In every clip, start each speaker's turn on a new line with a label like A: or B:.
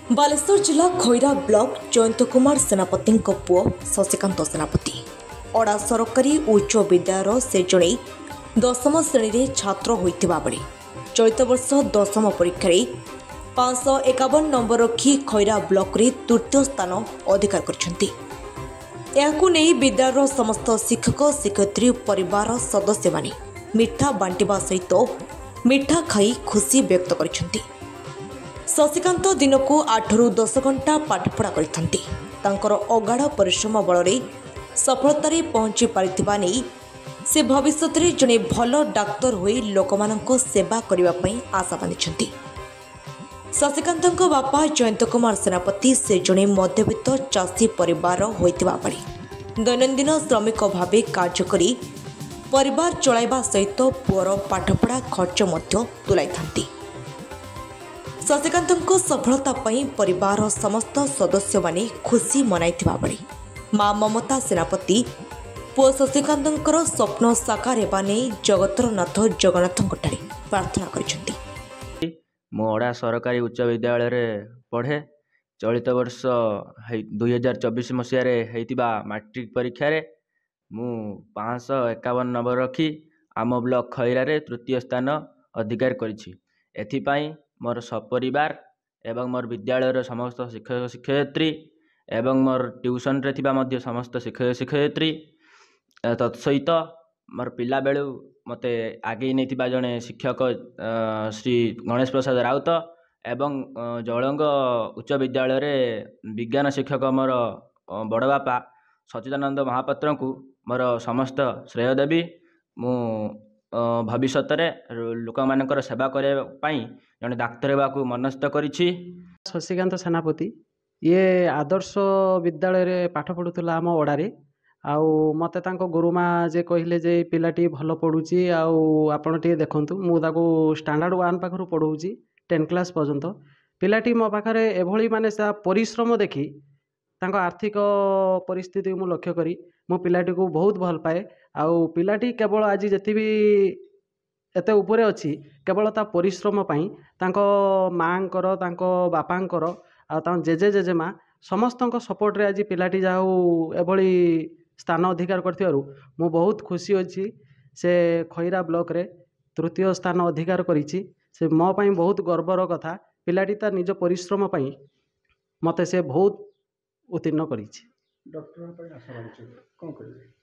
A: बालेश्वर जिला खैरा ब्लॉक जयंत कुमार सेनापति पुओ शशिकांत सेनापति अड़ा सरकारी उच्च विद्यालय से जड़े 10म श्रेणी में छात्र होता बेले चलित वर्ष 10म परीक्षा 551 नंबर रखी खैरा ब्लॉक रे तृतीय स्थान अधिकार करछंती। याकु नै विद्यालय समस्त शिक्षक शिक्षयित्री परिवार सदस्य माने मिठा बांटिबा सहित मिठा खाई खुशी व्यक्त करछंती। शशिकांत दिन को 8 ରୁ 10 घंटा पाठपढ़ा करथंती। तांकर अगाढ़ परिश्रम बल सफलतार पहुंची पारिथिबा नै से भविष्य में जड़े भल डाक्तर होई लोकमानंको सेवा करने आशा बांधिछंती। शशिकांत बापा जयंत कुमार सेनापति से जड़े मध्यवित्त चाषी परिवार होइतिबा बेले दैनंदिन श्रमिक भाव कार्य करी परिवार चलाइबा सहित पुअर पाठपढ़ा खर्च मध्य तुलाई थांती। शशिकांत सफलता पई परिवार समस्त सदस्य माने खुशी मनाइथिबा बेले मां ममता सेनापति पुओ शशिकांत स्वप्न साकार हेबा नै जगतर नाथ जगन्नाथंठारे प्रार्थना करिसेंती।
B: मो ओडा सरकारी उच्च विद्यालय रे पढ़े चलित वर्ष 2024 मसीह होइतिबा मैट्रिक परीक्षा रे मु 551 नंबर रखी आम ब्लॉक खैरा रे तृतीय स्थान अधिकार करिछि। एथिपाई मोर सपरिवार एवं मोर विद्यालय समस्त शिक्षक शिक्षयित्री एवं मोर ट्यूशन रे थिबा मध्य समस्त शिक्षक शिक्षयित्री तत्सहित मोर पिला बेलू मते आगे नहीं जड़े शिक्षक श्री गणेश प्रसाद राउत एवं जलंग उच्च विद्यालय रे विज्ञान शिक्षक मोर बड़ बापा सचिदानंद महापात्र को मोर समस्त श्रेय देवी। मु भविष्य लोक मानकर सेवा करने जड़े डाक्तर होगा मनस्थ करिछि।
C: शशिकांत सेनापति ये आदर्श विद्यालय रे पाठ पढ़ुला आम ओडारे आउ मते तांको गुरुमा जे कहले जे पिलाटी भल पढ़ुची आउ आपण टे देखंतु मु ताको स्टैंडर्ड 1 पाखरु पढ़ौची 10 क्लास पर्यंत पिलाटी मो पाखरे एभली माने सा परिश्रम देखी तांको आर्थिक परिस्थिति मु लक्ष्य करी मो पिलाटी को बहुत भल पाए आउ पिलाटी केवल आज जति भी एते ऊपर अछि केवल ता परिश्रम पई तांको मांकर तांको बापांकर आ तां जेजे जेजेमा समस्तଙ୍କ सपोर्ट रे आज पिलाटी जाऊ एभली स्थान अधिकार करथिबारु मु बहुत खुशी अछि। से खैरा ब्लॉक रे तृतीय स्थान अधिकार करिछि से मो पई बहुत गर्वर कथा। पिलाटी तार निज परिश्रम पई मते से बहुत उत्तीर्ण करिछि।
D: डॉक्टर पई आशा रहिछि कोन कहबे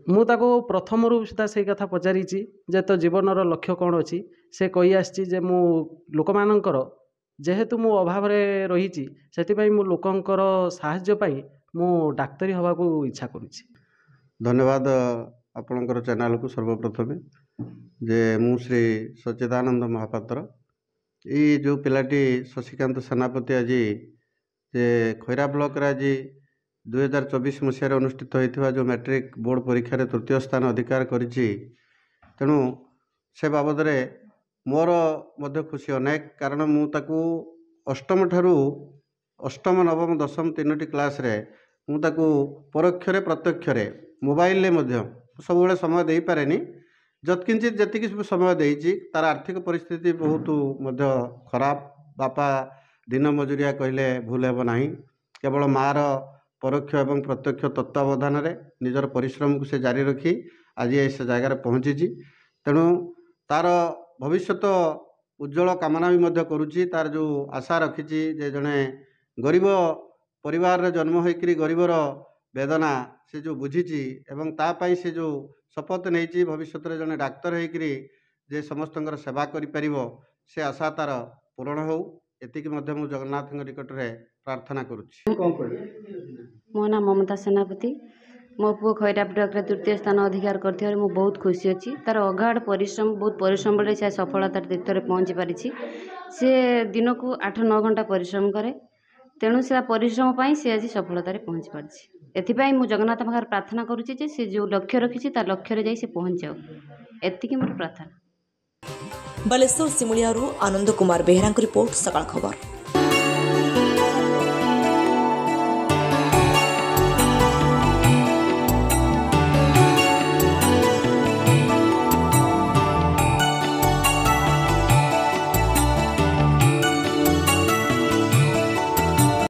C: मु ताको प्रथम रु सुधा से कथा पचारिछि जे तो जीवनर लक्ष्य कोन अछि से कहि आछि जे मु लोकमानंकर जेहेतु मु अभाव रे रहिछि सेति पई मु लोकंकर सहाय्य पई मु डाक्तरी हवा को इच्छा करुछि।
D: धन्यवाद आपणकर चैनल को सर्वप्रथमे जे मु श्री सच्चिदानंद महापात्र ये जो पिलाटी शशिकांत सेनापति आज जे खैरा ब्लॉक रे आज 2024 मसीह अनुष्ठित होता जो मैट्रिक बोर्ड परीक्षा रे तृतीय स्थान अधिकार करिछि तेणु से बाबद रे मोर मध्य खुशी अनेक कारण मु ताकू अष्टम ठारू अष्टम नवम दशम 3टी क्लास रे मु ताकू परोक्ष रे प्रत्यक्ष रे मोबाइल ले मध्य सब बेले समय दे पारेनी जतकिंचित जतिक समय देइछि तार आर्थिक परिस्थिति बहुत मध्य खराब बापा दिन मजुरिया कहले भूल हेब नाही केवल मार परोक्ष एवं प्रत्यक्ष तत्वावधान रे निजर परिश्रम को से जारी रखी आज से जगार पहुँची तेणु तार भविष्य उज्जवल कामना भी मध्य करुच्ची तार जो आशा रखी जे जड़े गरीब परिवार रे जन्म होकर गरीबर वेदना से जो बुझीची एवं तापाई से जो शपथ नहीं भविष्य में जड़े डाक्तर होकर जे समस्त सेवा करिपारिबो से आशा तार पूरण हो एतिक मध्य मु जगन्नाथ निकट रे प्रार्थना करुच्ची।
E: मो नाम ममता सेनापति मो पुओ खैरा ब्लॉक रे तृतीय स्थान अधिकार करथिबार मु बहुत खुशी अछि। तार अगाढ़ परिश्रम बहुत परिश्रम बड़े से सफलतार तीर्थरे पहुँची पारिछि। से दिन को 8-9 घंटा परिश्रम करे तेणु से परिश्रम पाई से आज सफलतार पहुँची पारिछि। एथिपाई मु जगन्नाथ पाखर प्रार्थना करुछि जे से जो लक्ष्य रखिछि तार लक्ष्य रे जाई से पहुँच जाओ एतिकी मोर प्रार्थना।
A: बालेश्वर सिमुलियारू आनंद कुमार बेहरा रिपोर्ट सकाळ खबर।